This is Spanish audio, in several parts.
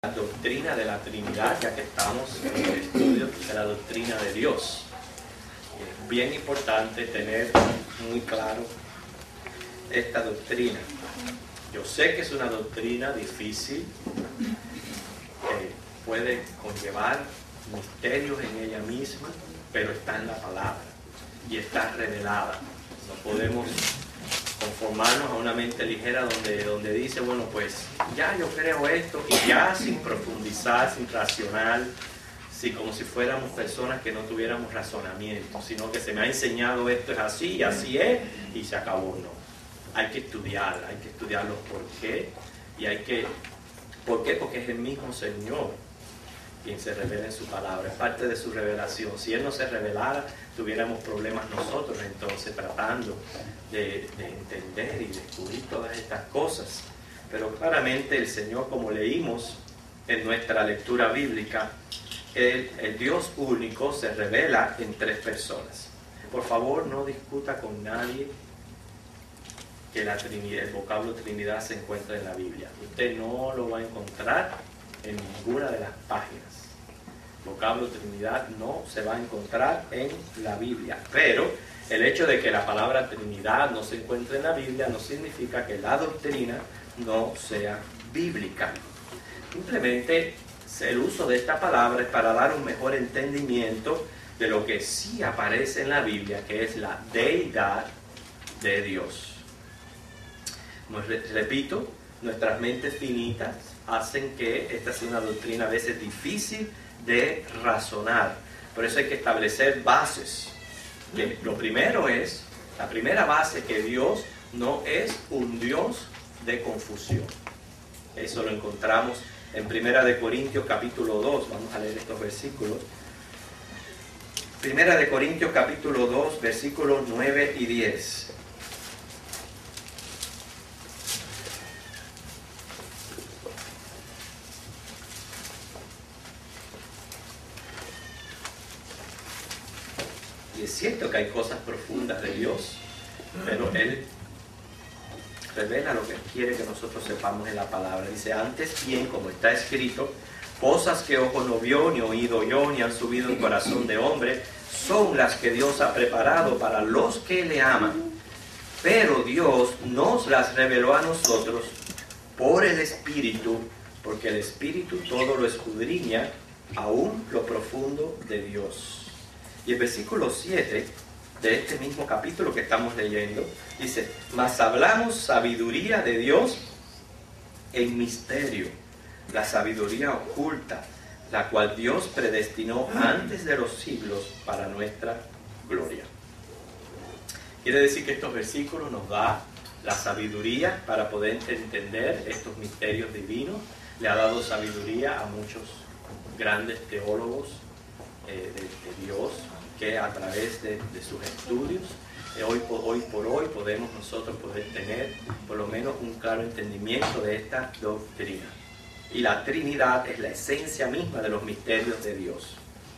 La doctrina de la Trinidad, ya que estamos en el estudio de la doctrina de Dios. Es bien importante tener muy claro esta doctrina. Yo sé que es una doctrina difícil, que puede conllevar misterios en ella misma, pero está en la palabra y está revelada. No podemos conformarnos a una mente ligera donde dice, bueno, pues ya yo creo esto, y ya sin profundizar, sin racionar, como si fuéramos personas que no tuviéramos razonamiento, sino que se me ha enseñado esto es así y así es, y se acabó. No, hay que estudiar los por qué, ¿por qué? Porque es el mismo Señor quien se revela en su palabra, es parte de su revelación. Si Él no se revelara, tuviéramos problemas nosotros entonces tratando de entender y descubrir todas estas cosas. Pero claramente el Señor, como leímos en nuestra lectura bíblica, el Dios único se revela en tres personas. Por favor, no discuta con nadie que la Trinidad, el vocablo Trinidad se encuentra en la Biblia. Usted no lo va a encontrar en ninguna de las páginas. El vocablo Trinidad no se va a encontrar en la Biblia. Pero el hecho de que la palabra Trinidad no se encuentre en la Biblia no significa que la doctrina no sea bíblica. Simplemente el uso de esta palabra es para dar un mejor entendimiento de lo que sí aparece en la Biblia, que es la deidad de Dios. Repito, nuestras mentes finitas hacen que esta sea una doctrina a veces difícil de razonar. Por eso hay que establecer bases. Lo primero es, la primera base, que Dios no es un Dios de confusión. Eso lo encontramos en 1 Corintios capítulo 2. Vamos a leer estos versículos. 1 Corintios capítulo 2, versículos 9 y 10. Y es cierto que hay cosas profundas de Dios, pero Él revela lo que quiere que nosotros sepamos en la palabra. Dice, antes bien, como está escrito, cosas que ojo no vio, ni oído oyó, ni han subido en corazón de hombre, son las que Dios ha preparado para los que le aman. Pero Dios nos las reveló a nosotros por el Espíritu, porque el Espíritu todo lo escudriña, aún lo profundo de Dios. Y el versículo 7 de este mismo capítulo que estamos leyendo dice, mas hablamos sabiduría de Dios en misterio, la sabiduría oculta, la cual Dios predestinó antes de los siglos para nuestra gloria. Quiere decir que estos versículos nos da la sabiduría para poder entender estos misterios divinos. Le ha dado sabiduría a muchos grandes teólogos de Dios, que a través de sus estudios, hoy por hoy podemos nosotros poder tener por lo menos un claro entendimiento de esta doctrina. Y la Trinidad es la esencia misma de los misterios de Dios.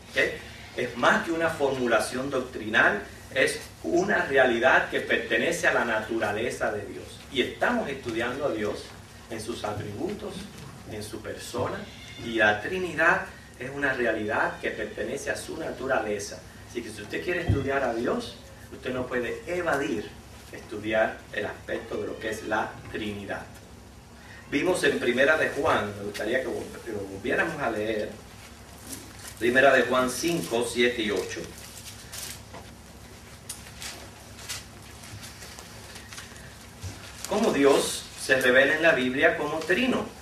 ¿Okay? Es más que una formulación doctrinal, es una realidad que pertenece a la naturaleza de Dios. Y estamos estudiando a Dios en sus atributos, en su persona, y la Trinidad es una realidad que pertenece a su naturaleza. Así que si usted quiere estudiar a Dios, usted no puede evadir estudiar el aspecto de lo que es la Trinidad. Vimos en Primera de Juan, me gustaría que lo volviéramos a leer, Primera de Juan 5, 7 y 8. Cómo Dios se revela en la Biblia como trino.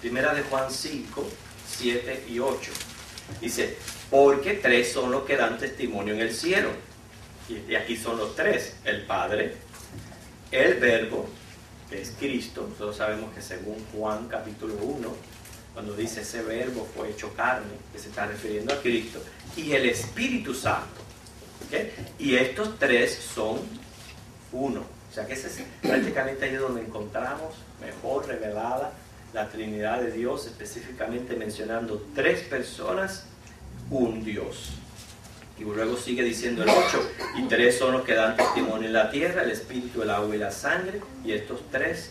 Primera de Juan 5, 7 y 8. Dice, porque tres son los que dan testimonio en el cielo. Y aquí son los tres, el Padre, el Verbo, que es Cristo. Nosotros sabemos que según Juan capítulo 1, cuando dice ese Verbo fue hecho carne, que se está refiriendo a Cristo, y el Espíritu Santo. ¿Okay? Y estos tres son uno. O sea que ese es prácticamente ahí donde encontramos mejor revelada la Trinidad de Dios, específicamente mencionando tres personas, un Dios. Y luego sigue diciendo el 8, y 3 son los que dan testimonio en la tierra, el espíritu, el agua y la sangre, y estos 3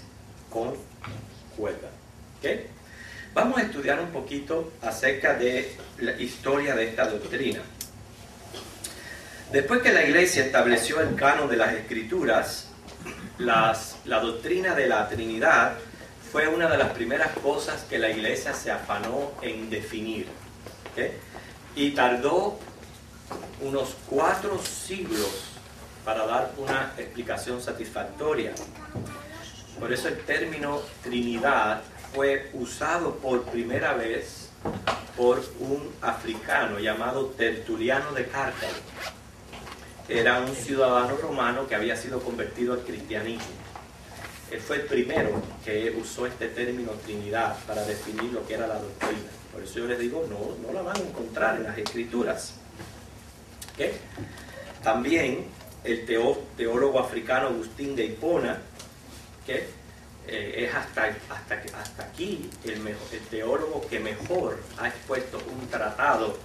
concuerdan. ¿Okay? Vamos a estudiar un poquito acerca de la historia de esta doctrina. Después que la iglesia estableció el canon de las escrituras, la doctrina de la Trinidad fue una de las primeras cosas que la iglesia se afanó en definir. ¿Okay? Y tardó unos 4 siglos para dar una explicación satisfactoria. Por eso el término Trinidad fue usado por primera vez por un africano llamado Tertuliano de Cartago. Era un ciudadano romano que había sido convertido al cristianismo. Él fue el primero que usó este término Trinidad para definir lo que era la doctrina. Por eso yo les digo, no la van a encontrar en las Escrituras. ¿Okay? También el teólogo africano Agustín de Hipona, que es hasta aquí el teólogo que mejor ha expuesto un tratado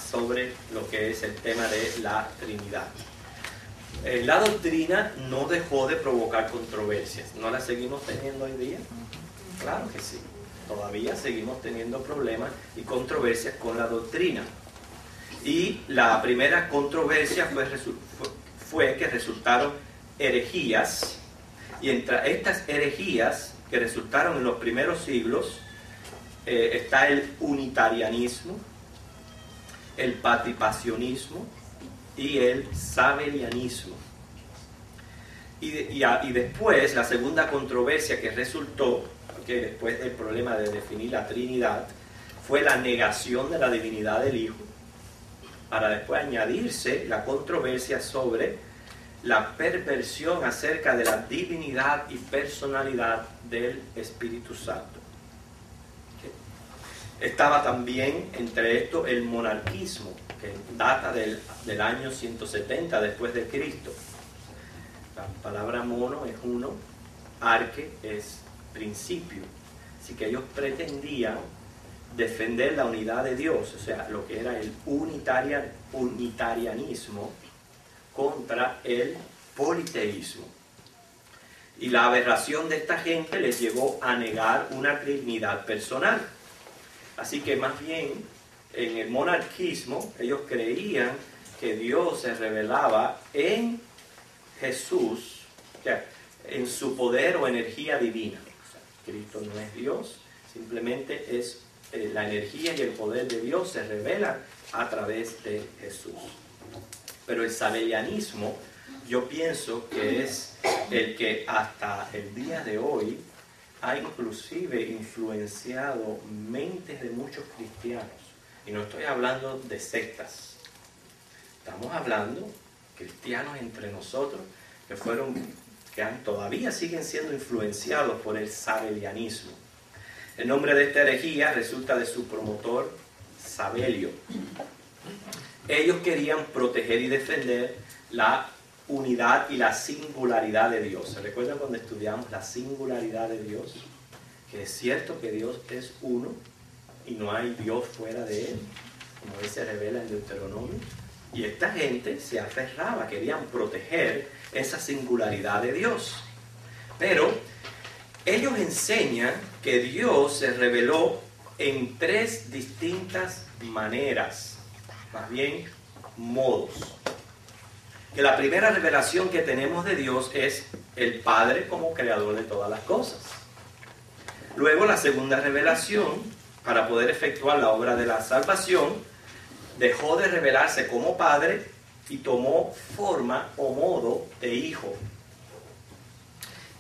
sobre lo que es el tema de la Trinidad. La doctrina no dejó de provocar controversias. ¿No la seguimos teniendo hoy día? Claro que sí. Todavía seguimos teniendo problemas y controversias con la doctrina. Y la primera controversia fue que resultaron herejías. Y entre estas herejías que resultaron en los primeros siglos está el unitarianismo, el patripacionismo y el sabelianismo. Y después, la segunda controversia que resultó, después del problema de definir la Trinidad, fue la negación de la divinidad del Hijo, para después añadirse la controversia sobre la perversión acerca de la divinidad y personalidad del Espíritu Santo. Estaba también entre esto el monarquismo, que data del año 170 después de Cristo. La palabra mono es uno, arque es principio. Así que ellos pretendían defender la unidad de Dios, o sea, lo que era el unitarianismo contra el politeísmo. Y la aberración de esta gente les llevó a negar una trinidad personal. Así que más bien en el monarquismo ellos creían que Dios se revelaba en Jesús, o sea, en su poder o energía divina. O sea, Cristo no es Dios, simplemente es la energía y el poder de Dios se revelan a través de Jesús. Pero el sabelianismo, yo pienso que es el que hasta el día de hoy ha inclusive influenciado mentes de muchos cristianos. Y no estoy hablando de sectas. Estamos hablando de cristianos entre nosotros que todavía siguen siendo influenciados por el sabelianismo. El nombre de esta herejía resulta de su promotor, Sabelio. Ellos querían proteger y defender la unidad y la singularidad de Dios. ¿Se recuerdan cuando estudiamos la singularidad de Dios? Que es cierto que Dios es uno y no hay Dios fuera de Él, como Él se revela en Deuteronomio. Y esta gente se aferraba, querían proteger esa singularidad de Dios. Pero ellos enseñan que Dios se reveló en 3 distintas maneras, más bien modos. Que la primera revelación que tenemos de Dios es el Padre como creador de todas las cosas. Luego la segunda revelación, para poder efectuar la obra de la salvación, dejó de revelarse como Padre y tomó forma o modo de Hijo.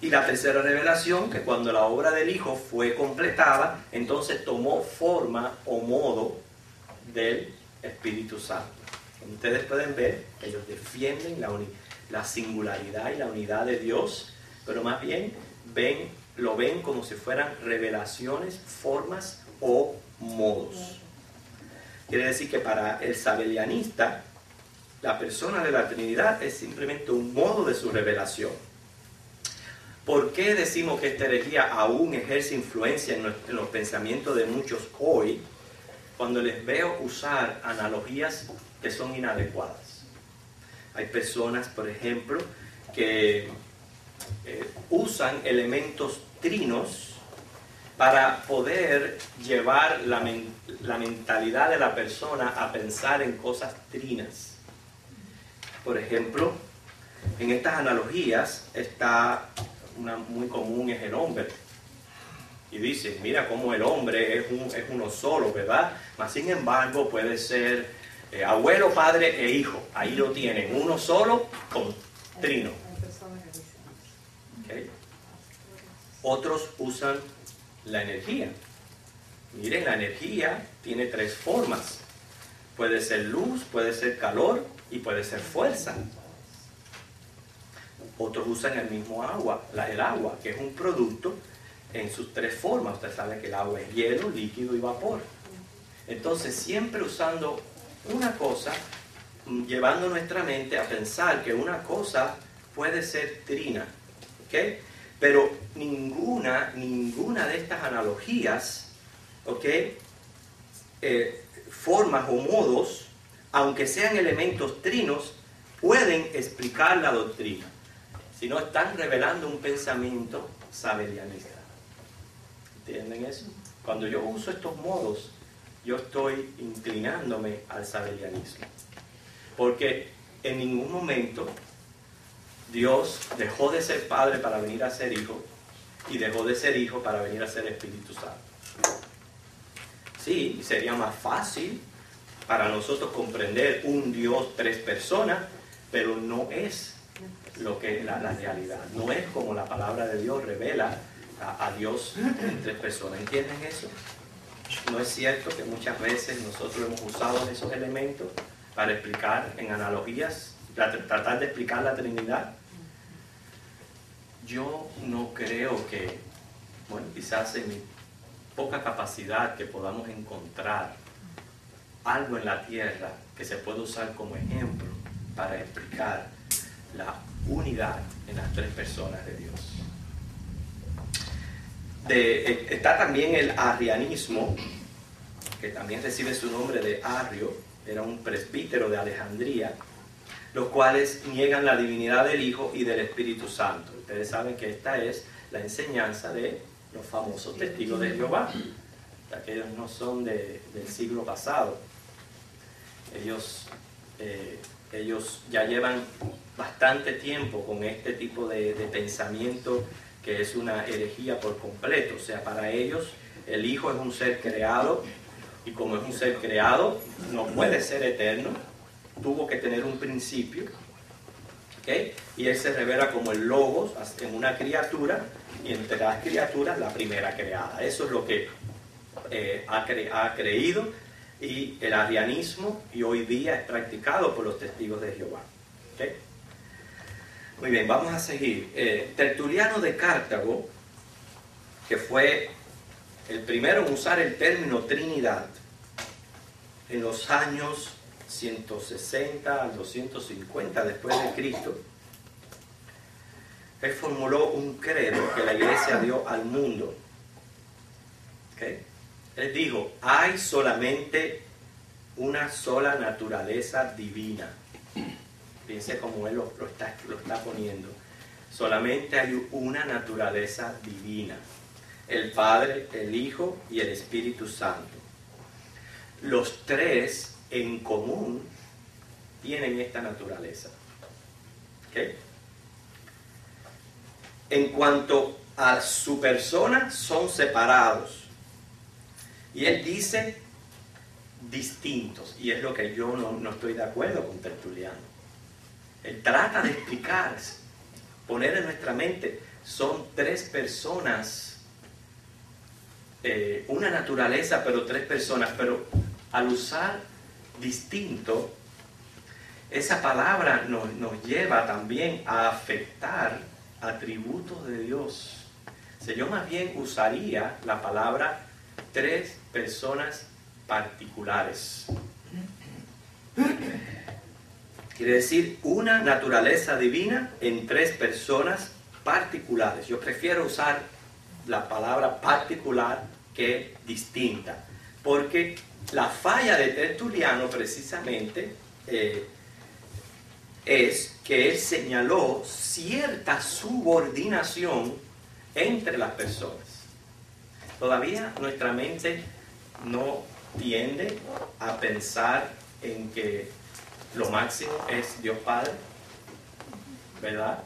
Y la tercera revelación, que cuando la obra del Hijo fue completada, entonces tomó forma o modo del Espíritu Santo. Como ustedes pueden ver, ellos defienden la singularidad y la unidad de Dios, pero más bien lo ven como si fueran revelaciones, formas o modos. Quiere decir que para el sabelianista, la persona de la Trinidad es simplemente un modo de su revelación. ¿Por qué decimos que esta herejía aún ejerce influencia en los pensamientos de muchos hoy? cuando les veo usar analogías que son inadecuadas. Hay personas, por ejemplo, que usan elementos trinos para poder llevar la mentalidad de la persona a pensar en cosas trinas. Por ejemplo, en estas analogías está una muy común, es el hombre. Y dicen, mira cómo el hombre es uno solo, ¿verdad? Mas sin embargo puede ser abuelo, padre e hijo. Ahí lo tienen, uno solo con trino. ¿Okay? Otros usan la energía. Miren, la energía tiene tres formas. Puede ser luz, puede ser calor y puede ser fuerza. Otros usan el mismo agua, el agua, que es un producto en sus tres formas. Usted sabe que el agua es hielo, líquido y vapor. Entonces, siempre usando una cosa, llevando nuestra mente a pensar que una cosa puede ser trina. ¿Okay? Pero ninguna de estas analogías, ¿okay? Formas o modos, aunque sean elementos trinos, pueden explicar la doctrina, sino están revelando un pensamiento sabelianista. ¿Entienden eso? Cuando yo uso estos modos, yo estoy inclinándome al sabelianismo, porque en ningún momento Dios dejó de ser Padre para venir a ser Hijo, y dejó de ser Hijo para venir a ser Espíritu Santo. Sí, sería más fácil para nosotros comprender un Dios, tres personas, pero no es lo que la realidad. No es como la palabra de Dios revela a Dios en tres personas. ¿Entienden eso? ¿No es cierto que muchas veces nosotros hemos usado esos elementos para explicar en analogías, tratar de explicar la Trinidad? Yo no creo que, bueno, quizás en mi poca capacidad, que podamos encontrar algo en la tierra que se pueda usar como ejemplo para explicar la unidad en las tres personas de Dios. Está también el arrianismo, que también recibe su nombre de Arrio, era un presbítero de Alejandría, los cuales niegan la divinidad del Hijo y del Espíritu Santo. Ustedes saben que esta es la enseñanza de los famosos testigos de Jehová. Aquellos no son del siglo pasado. Ellos ya llevan bastante tiempo con este tipo de pensamiento, que es una herejía por completo. O sea, para ellos el Hijo es un ser creado, y como es un ser creado, no puede ser eterno, tuvo que tener un principio, ¿okay? Y Él se revela como el Logos en una criatura, y entre las criaturas la primera creada. Eso es lo que ha creído, y el arrianismo y hoy día es practicado por los testigos de Jehová. ¿Okay? Muy bien, vamos a seguir. Tertuliano de Cartago, que fue el primero en usar el término Trinidad en los años 160 al 250 después de Cristo, él formuló un credo que la iglesia dio al mundo. ¿Okay? Él dijo, hay solamente una sola naturaleza divina. Fíjense cómo él lo está poniendo. Solamente hay una naturaleza divina. El Padre, el Hijo y el Espíritu Santo. Los tres en común tienen esta naturaleza. ¿Okay? En cuanto a su persona, son separados. Y él dice distintos. Y es lo que yo no estoy de acuerdo con Tertuliano. Él trata de explicar, poner en nuestra mente, son tres personas, una naturaleza, pero tres personas. Pero al usar distinto, esa palabra nos lleva también a afectar atributos de Dios. O sea, yo más bien usaría la palabra tres personas particulares. Quiere decir una naturaleza divina en tres personas particulares. Yo prefiero usar la palabra particular que distinta, porque la falla de Tertuliano precisamente es que él señaló cierta subordinación entre las personas. Todavía nuestra mente no tiende a pensar en que lo máximo es Dios Padre, ¿verdad?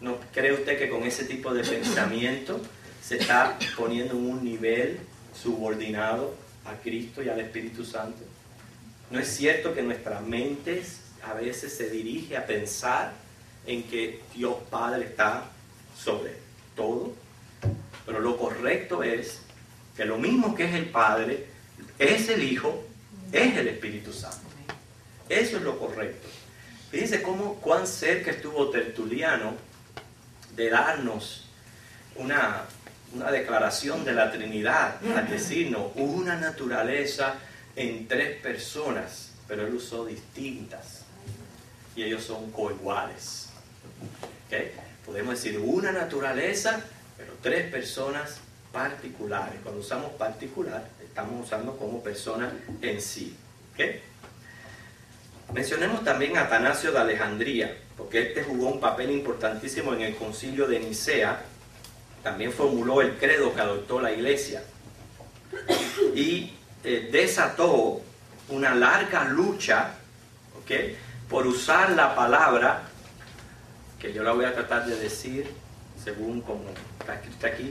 ¿No cree usted que con ese tipo de pensamiento se está poniendo en un nivel subordinado a Cristo y al Espíritu Santo? ¿No es cierto que nuestra mente a veces se dirige a pensar en que Dios Padre está sobre todo? Pero lo correcto es que lo mismo que es el Padre, es el Hijo, es el Espíritu Santo. Eso es lo correcto. Fíjense cuán cerca estuvo Tertuliano de darnos una declaración de la Trinidad, al decirnos una naturaleza en tres personas, pero él usó distintas y ellos son coiguales. ¿Okay? Podemos decir una naturaleza, pero tres personas particulares. Cuando usamos particular, estamos usando como persona en sí. ¿Okay? Mencionemos también a Atanasio de Alejandría, porque este jugó un papel importantísimo en el concilio de Nicea. También formuló el credo que adoptó la iglesia y desató una larga lucha, ¿okay?, por usar la palabra, que yo la voy a tratar de decir según como está escrito aquí,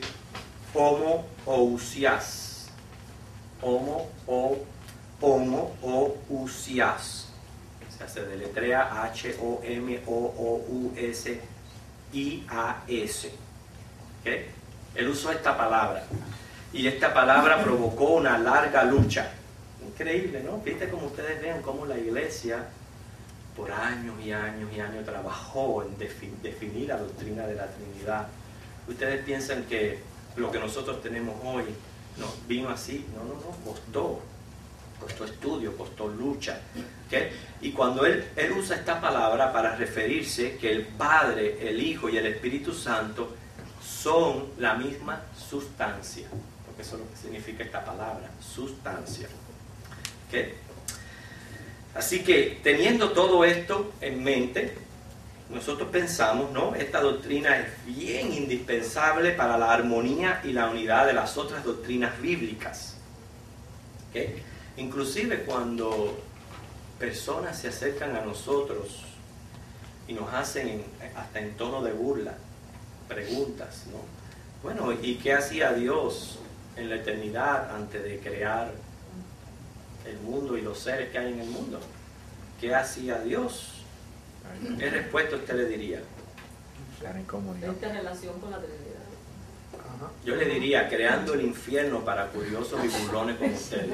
homoousias. Homoousias. O sea, se deletrea H-O-M-O-O-U-S-I-A-S. ¿Okay? Él usó esta palabra. Y esta palabra provocó una larga lucha. Increíble, ¿no? Viste como ustedes ven cómo la iglesia por años y años y años trabajó en definir la doctrina de la Trinidad. Ustedes piensan que lo que nosotros tenemos hoy nos vino así. No, costó estudio, costó lucha. ¿Okay? Y cuando él usa esta palabra para referirse que el Padre, el Hijo y el Espíritu Santo son la misma sustancia, porque eso es lo que significa esta palabra, sustancia. ¿Okay? Así que teniendo todo esto en mente, nosotros pensamos, ¿no? Esta doctrina es bien indispensable para la armonía y la unidad de las otras doctrinas bíblicas. ¿Okay? Inclusive cuando personas se acercan a nosotros y nos hacen hasta en tono de burla preguntas, ¿no? Bueno, ¿y qué hacía Dios en la eternidad antes de crear el mundo y los seres que hay en el mundo? ¿Qué hacía Dios? ¿Qué respuesta usted le diría? Esta relación con la Trinidad. Yo le diría, creando el infierno para curiosos y burlones como ustedes.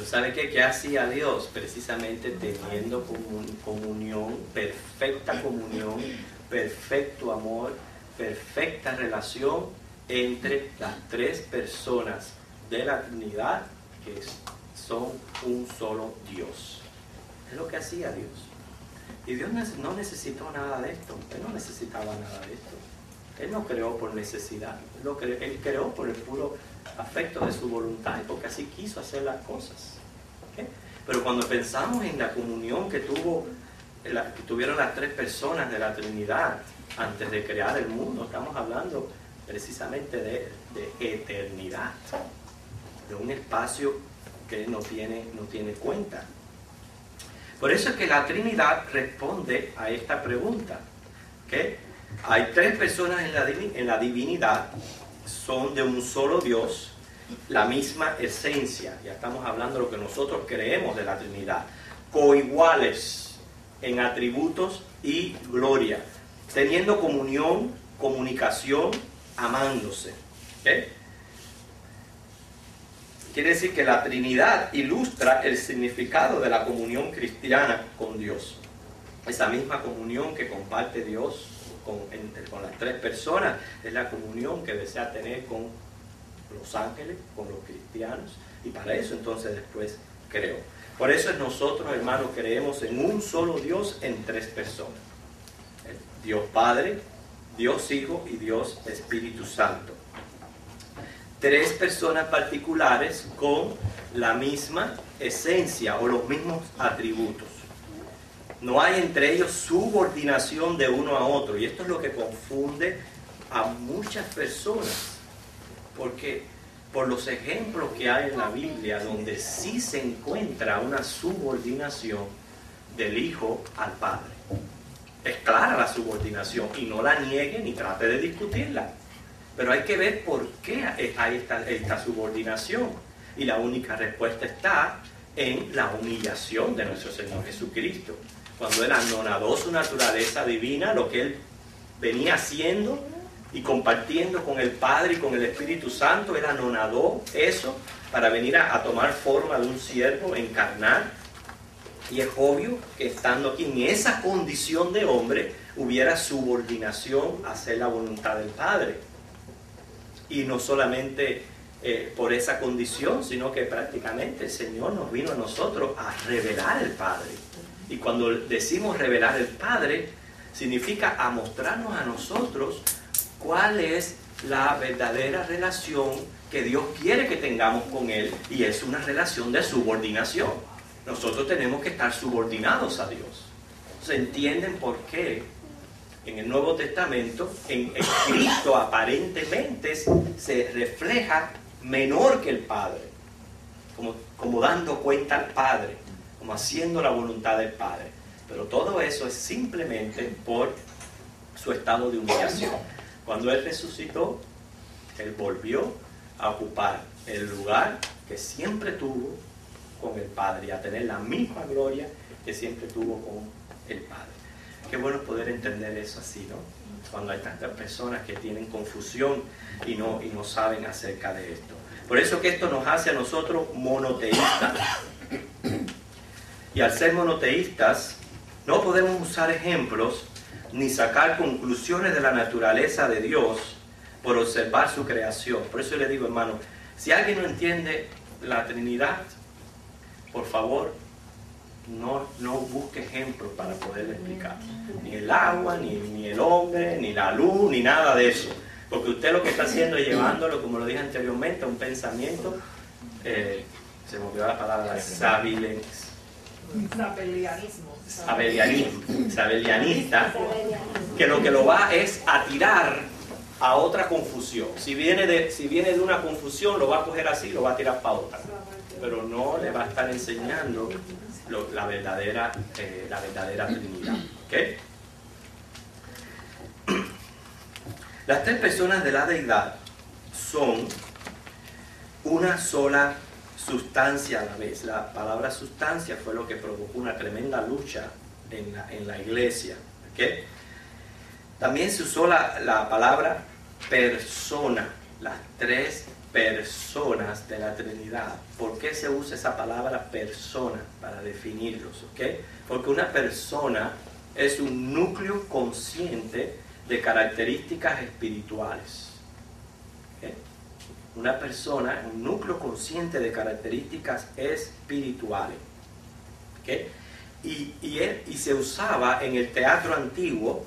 ¿Sabe qué? ¿Qué hacía Dios? Precisamente teniendo comunión, perfecto amor, perfecta relación entre las tres personas de la Trinidad que son un solo Dios. Es lo que hacía Dios. Y Dios no necesitó nada de esto. Él no necesitaba nada de esto. Él no creó por necesidad. Él creó por el puro afecto de su voluntad, porque así quiso hacer las cosas. ¿Okay? Pero cuando pensamos en la comunión que tuvieron las tres personas de la Trinidad antes de crear el mundo, estamos hablando precisamente de eternidad, de un espacio que no tiene cuenta. Por eso es que la Trinidad responde a esta pregunta. ¿Okay? Hay tres personas en la divinidad, son de un solo Dios, la misma esencia. Ya estamos hablando de lo que nosotros creemos de la Trinidad. Coiguales en atributos y gloria, teniendo comunión, comunicación, amándose. ¿Okay? Quiere decir que la Trinidad ilustra el significado de la comunión cristiana con Dios. Esa misma comunión que comparte Dios con las tres personas es la comunión que desea tener con los ángeles, con los cristianos, y para eso entonces después creó. Por eso nosotros, hermanos, creemos en un solo Dios en tres personas: Dios Padre, Dios Hijo y Dios Espíritu Santo. tres personas particulares con la misma esencia o los mismos atributos. No hay entre ellos subordinación de uno a otro. Y esto es lo que confunde a muchas personas. Porque por los ejemplos que hay en la Biblia, donde sí se encuentra una subordinación del Hijo al Padre. Es clara la subordinación y no la niegue ni trate de discutirla. Pero hay que ver por qué hay esta subordinación. Y la única respuesta está en la humillación de nuestro Señor Jesucristo. Cuando Él anonadó su naturaleza divina, lo que Él venía haciendo y compartiendo con el Padre y con el Espíritu Santo, Él anonadó eso para venir a tomar forma de un siervo, encarnar. Y es obvio que estando aquí en esa condición de hombre, hubiera subordinación a hacer la voluntad del Padre. Y no solamente por esa condición, sino que prácticamente el Señor nos vino a nosotros a revelar el Padre. Y cuando decimos revelar el Padre, significa a mostrarnos a nosotros cuál es la verdadera relación que Dios quiere que tengamos con Él, y es una relación de subordinación. Nosotros tenemos que estar subordinados a Dios. ¿Se entienden por qué en el Nuevo Testamento, en Cristo aparentemente se refleja menor que el Padre? Como dando cuenta al Padre, como haciendo la voluntad del Padre. Pero todo eso es simplemente por su estado de humillación. Cuando Él resucitó, Él volvió a ocupar el lugar que siempre tuvo con el Padre y a tener la misma gloria que siempre tuvo con el Padre. Qué bueno poder entender eso así, ¿no? Cuando hay tantas personas que tienen confusión y no saben acerca de esto. Por eso que esto nos hace a nosotros monoteístas. Y al ser monoteístas, no podemos usar ejemplos ni sacar conclusiones de la naturaleza de Dios por observar su creación. Por eso le digo, hermano, si alguien no entiende la Trinidad, por favor, no busque ejemplos para poder explicar. Ni el agua, ni el hombre, ni la luz, ni nada de eso. Porque usted lo que está haciendo es llevándolo, como lo dije anteriormente, a un pensamiento, se me olvidó la palabra, sabelianista, que lo va es a tirar a otra confusión. Si viene de una confusión, lo va a coger así, lo va a tirar para otra. Pero no le va a estar enseñando la verdadera Trinidad. ¿Okay? Las tres personas de la deidad son una sola sustancia a la vez. La palabra sustancia fue lo que provocó una tremenda lucha en la iglesia. ¿Okay? También se usó la palabra persona, las tres personas de la Trinidad. ¿Por qué se usa esa palabra persona para definirlos? ¿Okay? Porque una persona es un núcleo consciente de características espirituales. ¿Okay? Una persona es un núcleo consciente de características espirituales. ¿Okay? Y se usaba en el teatro antiguo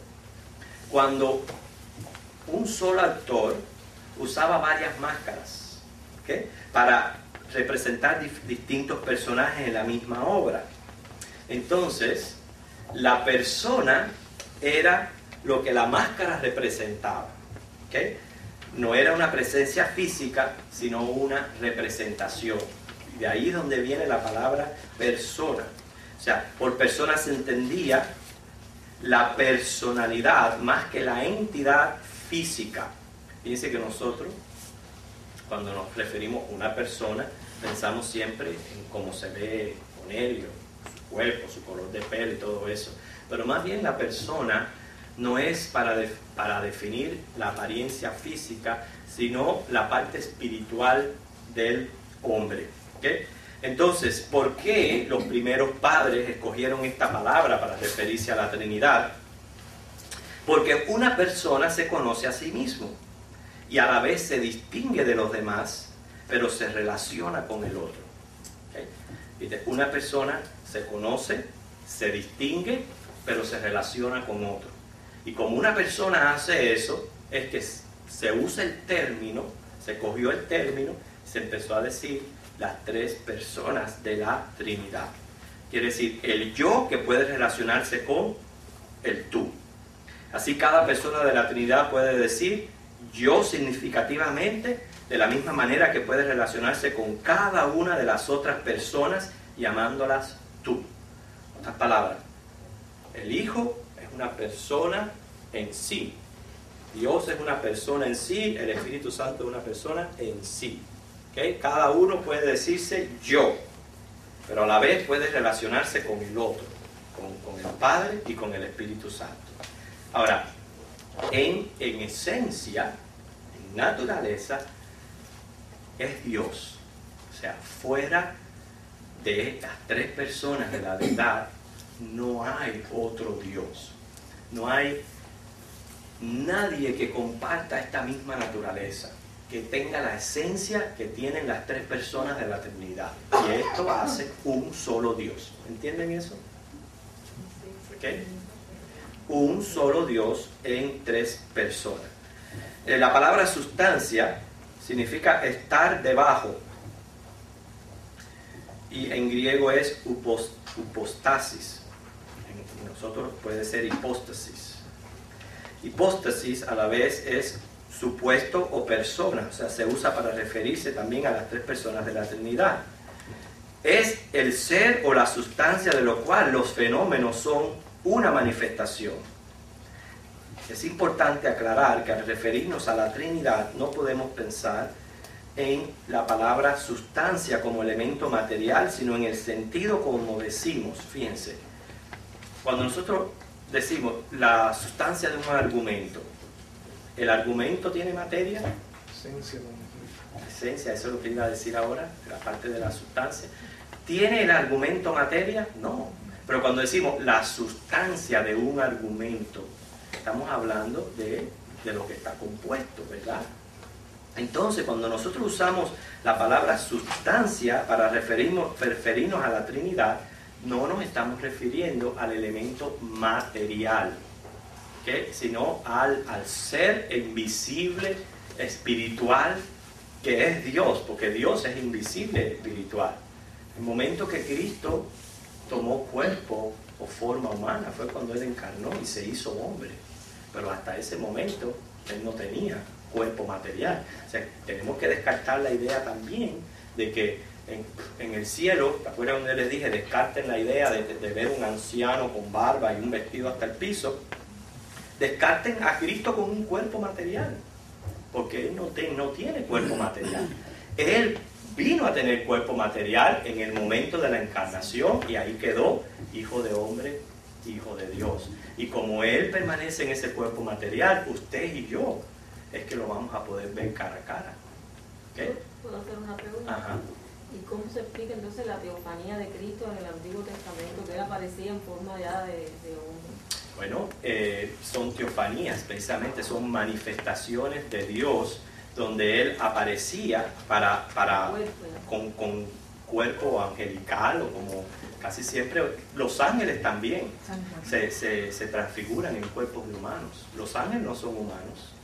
cuando un solo actor usaba varias máscaras, ¿okay? Para representar distintos personajes en la misma obra. Entonces, la persona era lo que la máscara representaba. ¿Okay? No era una presencia física, sino una representación. Y de ahí es donde viene la palabra persona. O sea, por persona se entendía la personalidad más que la entidad física. Fíjense que nosotros, cuando nos referimos a una persona, pensamos siempre en cómo se ve con él, su cuerpo, su color de pelo y todo eso. Pero más bien la persona no es para definir la apariencia física, sino la parte espiritual del hombre. ¿Okay? Entonces, ¿por qué los primeros padres escogieron esta palabra para referirse a la Trinidad? Porque una persona se conoce a sí mismo y a la vez se distingue de los demás, pero se relaciona con el otro. ¿Okay? Una persona se conoce, se distingue, pero se relaciona con otro. Y como una persona hace eso, es que se usa el término Se cogió el término, se empezó a decir las tres personas de la Trinidad. Quiere decir, el yo que puede relacionarse con el tú. Así cada persona de la Trinidad puede decir yo significativamente, de la misma manera que puede relacionarse con cada una de las otras personas llamándolas tú. En otras palabras, el Hijo es una persona en sí. Dios es una persona en sí, el Espíritu Santo es una persona en sí. ¿Okay? Cada uno puede decirse yo, pero a la vez puede relacionarse con el otro, con el Padre y con el Espíritu Santo. Ahora, en esencia, en naturaleza, es Dios. O sea, fuera de estas tres personas de la deidad, no hay otro Dios. No hay nadie que comparta esta misma naturaleza, que tenga la esencia que tienen las tres personas de la Trinidad. Y esto hace un solo Dios. ¿Entienden eso? ¿Okay? Un solo Dios en tres personas. La palabra sustancia significa estar debajo. Y en griego es upostasis. En nosotros puede ser hipóstasis. Hipóstasis a la vez es supuesto o persona, o sea, se usa para referirse también a las tres personas de la Trinidad. Es el ser o la sustancia de lo cual los fenómenos son una manifestación. Es importante aclarar que al referirnos a la Trinidad no podemos pensar en la palabra sustancia como elemento material, sino en el sentido como decimos. Fíjense, cuando nosotros decimos la sustancia de un argumento, ¿el argumento tiene materia? Esencia, eso es lo que iba a decir ahora, la parte de la sustancia. ¿Tiene el argumento materia? No. Pero cuando decimos la sustancia de un argumento, estamos hablando de lo que está compuesto, ¿verdad? Entonces, cuando nosotros usamos la palabra sustancia para referirnos a la Trinidad, no nos estamos refiriendo al elemento material, ¿okay? Sino al ser invisible, espiritual, que es Dios, porque Dios es invisible, espiritual. El momento que Cristo tomó cuerpo o forma humana fue cuando Él encarnó y se hizo hombre, pero hasta ese momento Él no tenía cuerpo material. O sea, tenemos que descartar la idea también de que en el cielo, ¿te acuerdas donde les dije? Descarten la idea de ver un anciano con barba y un vestido hasta el piso. Descarten a Cristo con un cuerpo material, porque Él no tiene cuerpo material. Él vino a tener cuerpo material en el momento de la encarnación y ahí quedó Hijo de hombre, Hijo de Dios. Y como Él permanece en ese cuerpo material, usted y yo es que lo vamos a poder ver cara a cara. ¿Okay? ¿Puedo hacer una pregunta? Ajá. ¿Y cómo se explica entonces la teofanía de Cristo en el Antiguo Testamento, que Él aparecía en forma ya de hombre? Bueno, son teofanías, precisamente son manifestaciones de Dios donde Él aparecía con cuerpo angelical, o como casi siempre los ángeles también se transfiguran en cuerpos de humanos. Los ángeles no son humanos.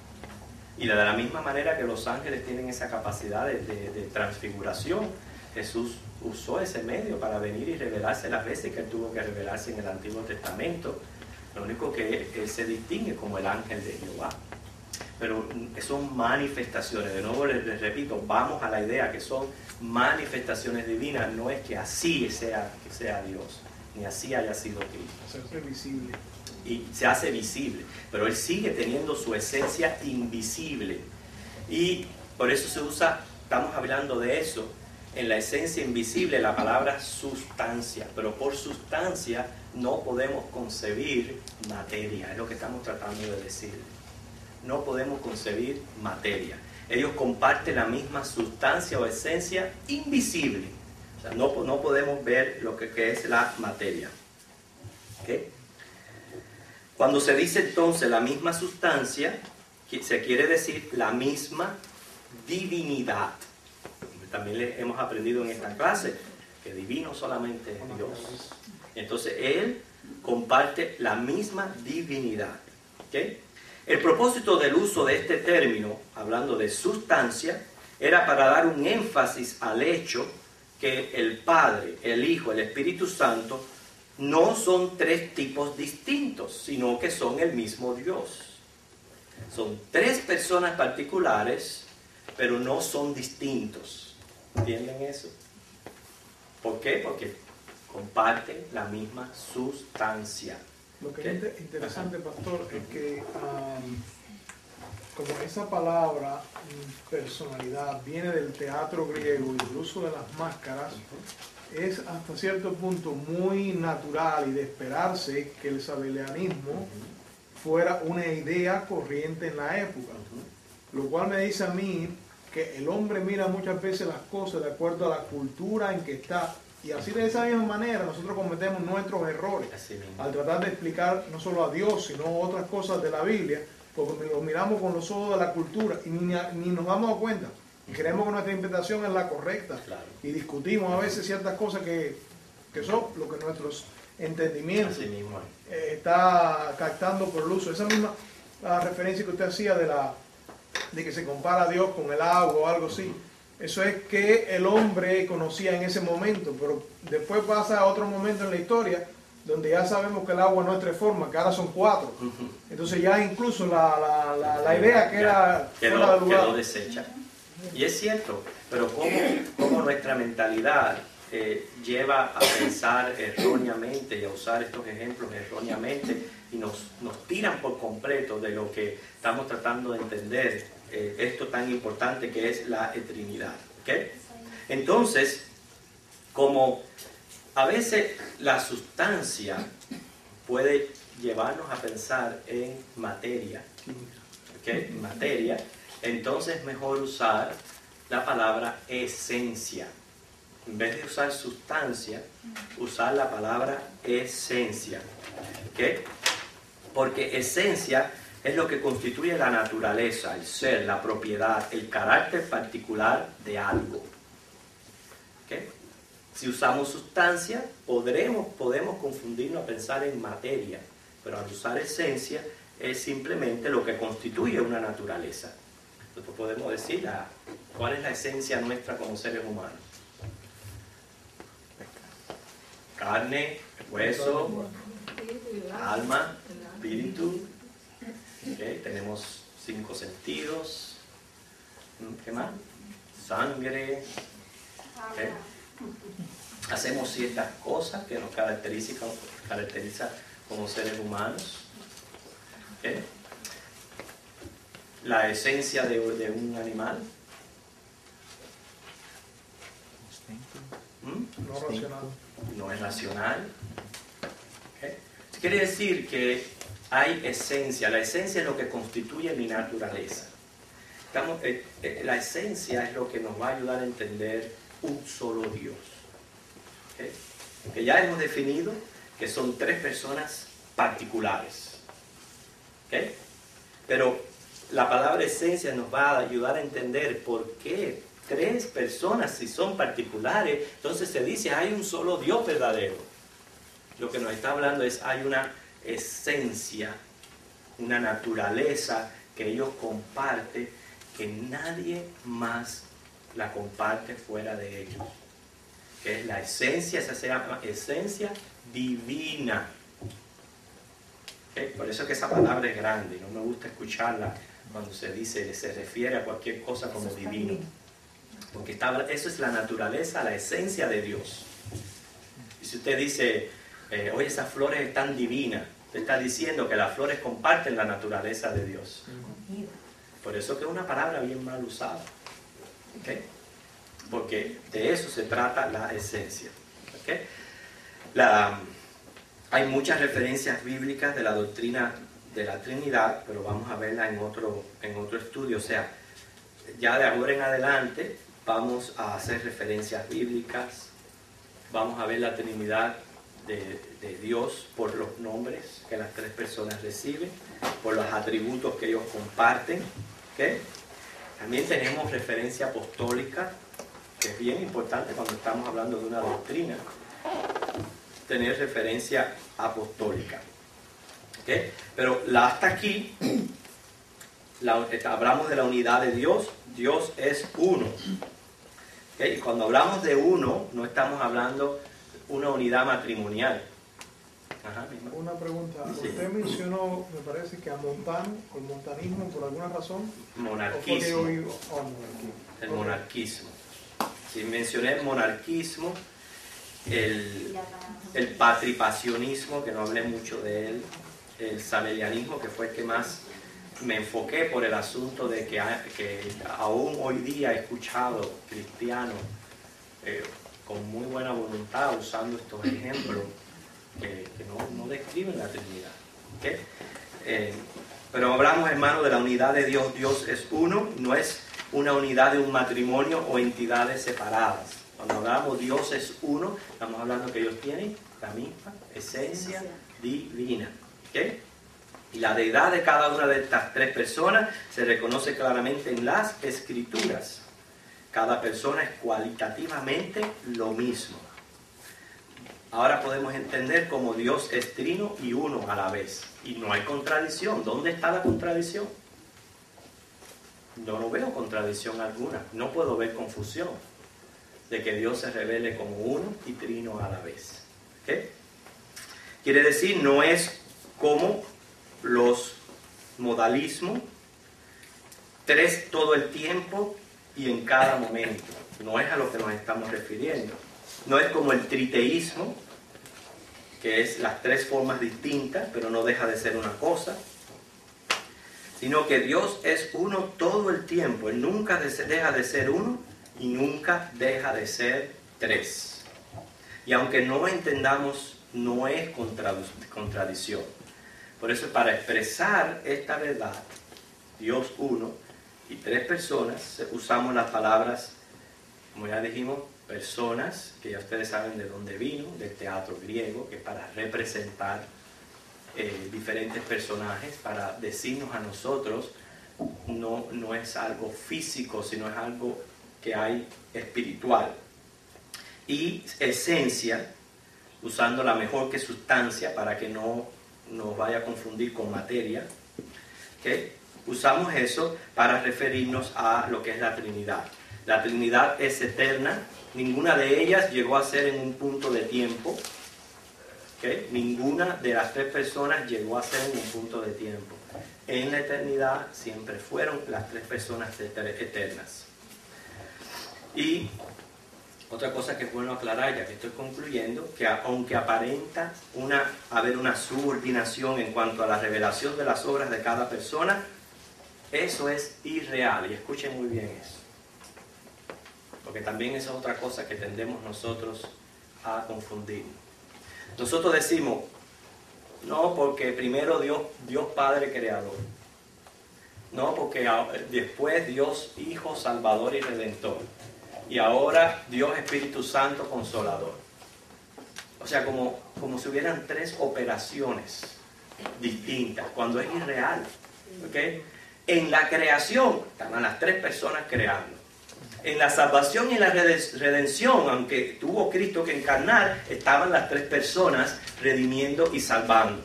Y de la misma manera que los ángeles tienen esa capacidad de transfiguración, Jesús usó ese medio para venir y revelarse las veces que Él tuvo que revelarse en el Antiguo Testamento. Lo único que Él se distingue como el ángel de Jehová. Pero son manifestaciones. De nuevo les repito, vamos a la idea que son manifestaciones divinas. No es que así sea Dios, ni así haya sido Cristo. Se hace visible. Y se hace visible, pero Él sigue teniendo su esencia invisible. Y por eso se usa, estamos hablando de eso, en la esencia invisible, la palabra sustancia. Pero por sustancia no podemos concebir materia, es lo que estamos tratando de decir. No podemos concebir materia. Ellos comparten la misma sustancia o esencia invisible. O sea, no podemos ver lo que es la materia. ¿Okay? Cuando se dice entonces la misma sustancia, se quiere decir la misma divinidad. También hemos aprendido en esta clase que divino solamente es Dios. Entonces Él comparte la misma divinidad. ¿Okay? El propósito del uso de este término, hablando de sustancia, era para dar un énfasis al hecho que el Padre, el Hijo, el Espíritu Santo no son tres tipos distintos, sino que son el mismo Dios. Son tres personas particulares, pero no son distintos. ¿Entienden eso? ¿Por qué? Porque comparten la misma sustancia. Lo que es interesante, pastor, es que como esa palabra personalidad viene del teatro griego y del uso de las máscaras, es hasta cierto punto muy natural y de esperarse que el sabelianismo fuera una idea corriente en la época. Lo cual me dice a mí que el hombre mira muchas veces las cosas de acuerdo a la cultura en que está. Y así de esa misma manera nosotros cometemos nuestros errores al tratar de explicar no solo a Dios, sino otras cosas de la Biblia, porque lo miramos con los ojos de la cultura y ni nos damos cuenta. Y creemos que nuestra interpretación es la correcta. Claro. Y discutimos a veces ciertas cosas que son lo que nuestros entendimientos está captando por el uso. Esa misma referencia que usted hacía de que se compara a Dios con el agua o algo así. Eso es que el hombre conocía en ese momento, pero después pasa a otro momento en la historia donde ya sabemos que el agua no es tres formas, que ahora son cuatro. Entonces ya incluso la idea que era fuera de lugar quedó deshecha. Y es cierto, pero cómo nuestra mentalidad lleva a pensar erróneamente y a usar estos ejemplos erróneamente y nos tiran por completo de lo que estamos tratando de entender, esto tan importante que es la Trinidad. ¿Okay? Entonces, como a veces la sustancia puede llevarnos a pensar en materia, ¿okay? Materia, entonces es mejor usar la palabra esencia. En vez de usar sustancia, usar la palabra esencia. ¿Okay? Porque esencia es lo que constituye la naturaleza, el ser, la propiedad, el carácter particular de algo. ¿Okay? Si usamos sustancia, podemos confundirnos a pensar en materia, pero al usar esencia es simplemente lo que constituye una naturaleza. Entonces podemos decir cuál es la esencia nuestra como seres humanos. Carne, hueso, alma, espíritu. ¿Okay? Tenemos 5 sentidos. ¿Qué más? Sangre. ¿Okay? Hacemos ciertas cosas que nos caracteriza como seres humanos. ¿Okay? La esencia de un animal. no racional. No es racional. ¿Okay? Quiere decir que hay esencia. La esencia es lo que constituye mi naturaleza. La esencia es lo que nos va a ayudar a entender un solo Dios. ¿Okay? Que ya hemos definido que son 3 personas particulares. ¿Okay? Pero la palabra esencia nos va a ayudar a entender por qué 3 personas, si son particulares, entonces se dice hay un solo Dios verdadero. Lo que nos está hablando es hay una esencia, una naturaleza que ellos comparten, que nadie más la comparte fuera de ellos. Que es la esencia, esa se llama esencia divina. ¿Okay? Por eso es que esa palabra es grande, no me gusta escucharla cuando se refiere a cualquier cosa como divino. Porque eso es la naturaleza, la esencia de Dios. Y si usted dice, oye, esas flores están divinas, usted está diciendo que las flores comparten la naturaleza de Dios. Por eso que es una palabra bien mal usada. ¿Okay? Porque de eso se trata la esencia. ¿Okay? Hay muchas referencias bíblicas de la doctrina de la Trinidad, pero vamos a verla en otro estudio. O sea, ya de ahora en adelante vamos a hacer referencias bíblicas, vamos a ver la Trinidad de Dios por los nombres que las 3 personas reciben, por los atributos que ellos comparten. ¿Okay? También tenemos referencia apostólica, que es bien importante cuando estamos hablando de una doctrina, tener referencia apostólica. ¿Okay? Pero hasta aquí hablamos de la unidad de Dios. Dios es uno. ¿Okay? Cuando hablamos de uno, no estamos hablando de una unidad matrimonial. Ajá, una pregunta. Sí. Usted mencionó, me parece que a Montán, o el montanismo, por alguna razón. Monarquismo. El Ok. monarquismo. Si mencioné el monarquismo, el patripacionismo, que no hablé mucho de él, el sabellianismo, que fue el que más me enfoqué por el asunto de que aún hoy día he escuchado cristianos con muy buena voluntad usando estos ejemplos que no describen la Trinidad. ¿Okay? Pero hablamos, hermano, de la unidad de Dios. Dios es uno, no es una unidad de un matrimonio o entidades separadas. Cuando hablamos Dios es uno, estamos hablando que ellos tienen la misma esencia divina. ¿Okay? Y la deidad de cada una de estas tres personas se reconoce claramente en las Escrituras. Cada persona es cualitativamente lo mismo. Ahora podemos entender cómo Dios es trino y uno a la vez. Y no hay contradicción. ¿Dónde está la contradicción? Yo no veo contradicción alguna. No puedo ver confusión de que Dios se revele como uno y trino a la vez. ¿Okay? Quiere decir, no es como los modalismos, tres todo el tiempo y en cada momento. No es a lo que nos estamos refiriendo. No es como el triteísmo, que es las tres formas distintas, pero no deja de ser una cosa. Sino que Dios es uno todo el tiempo. Él nunca deja de ser uno y nunca deja de ser tres. Y aunque no entendamos, no es contradicción. Por eso, para expresar esta verdad, Dios uno y tres personas, usamos las palabras, como ya dijimos, personas, que ya ustedes saben de dónde vino, del teatro griego, que es para representar diferentes personajes, para decirnos a nosotros, no es algo físico, sino es algo que hay espiritual. Y esencia, usando la mejor que sustancia, para que no nos vaya a confundir con materia. ¿Okay? Usamos eso para referirnos a lo que es la Trinidad. La Trinidad es eterna. Ninguna de ellas llegó a ser en un punto de tiempo. ¿Okay? Ninguna de las tres personas llegó a ser en un punto de tiempo. En la eternidad siempre fueron las tres personas eternas. Y otra cosa que es bueno aclarar, ya que estoy concluyendo, que aunque aparenta haber una subordinación en cuanto a la revelación de las obras de cada persona, eso es irreal. Y escuchen muy bien eso. Porque también esa es otra cosa que tendemos nosotros a confundir. Nosotros decimos, no, porque primero Dios Padre Creador. No, porque después Dios Hijo Salvador y Redentor. Y ahora Dios Espíritu Santo Consolador. O sea, como si hubieran tres operaciones distintas, cuando es irreal. ¿Okay? En la creación estaban las tres personas creando. En la salvación y la redención, aunque tuvo Cristo que encarnar, estaban las tres personas redimiendo y salvando.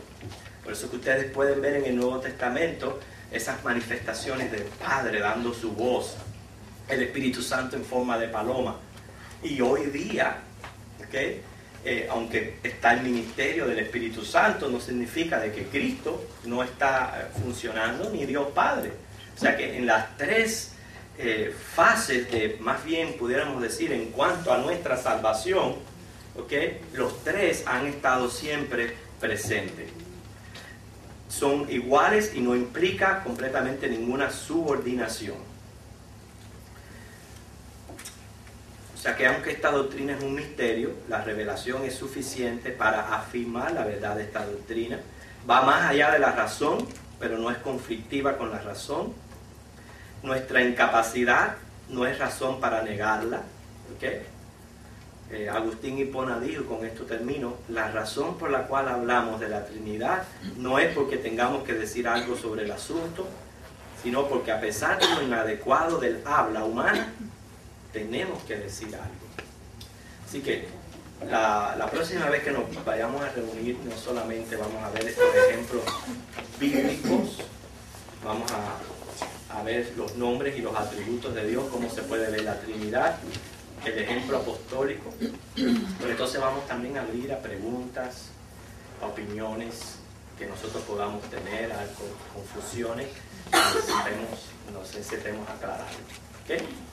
Por eso que ustedes pueden ver en el Nuevo Testamento esas manifestaciones del Padre dando su voz, el Espíritu Santo en forma de paloma. Y hoy día, ¿okay? Aunque está el ministerio del Espíritu Santo, no significa de que Cristo no está funcionando, ni Dios Padre. O sea que en las tres fases de, más bien pudiéramos decir, en cuanto a nuestra salvación, ¿okay? Los tres han estado siempre presentes. Son iguales y no implica completamente ninguna subordinación. O sea que aunque esta doctrina es un misterio, la revelación es suficiente para afirmar la verdad de esta doctrina. Va más allá de la razón, pero no es conflictiva con la razón. Nuestra incapacidad no es razón para negarla. ¿Okay? Agustín Hipona dijo, con esto termino, la razón por la cual hablamos de la Trinidad no es porque tengamos que decir algo sobre el asunto, sino porque a pesar de lo inadecuado del habla humana, tenemos que decir algo. Así que la próxima vez que nos vayamos a reunir, no solamente vamos a ver estos ejemplos bíblicos, vamos a ver los nombres y los atributos de Dios, cómo se puede ver la Trinidad, el ejemplo apostólico. Pero entonces vamos también a abrir a preguntas, a opiniones que nosotros podamos tener, a confusiones que necesitemos aclarar. ¿Okay?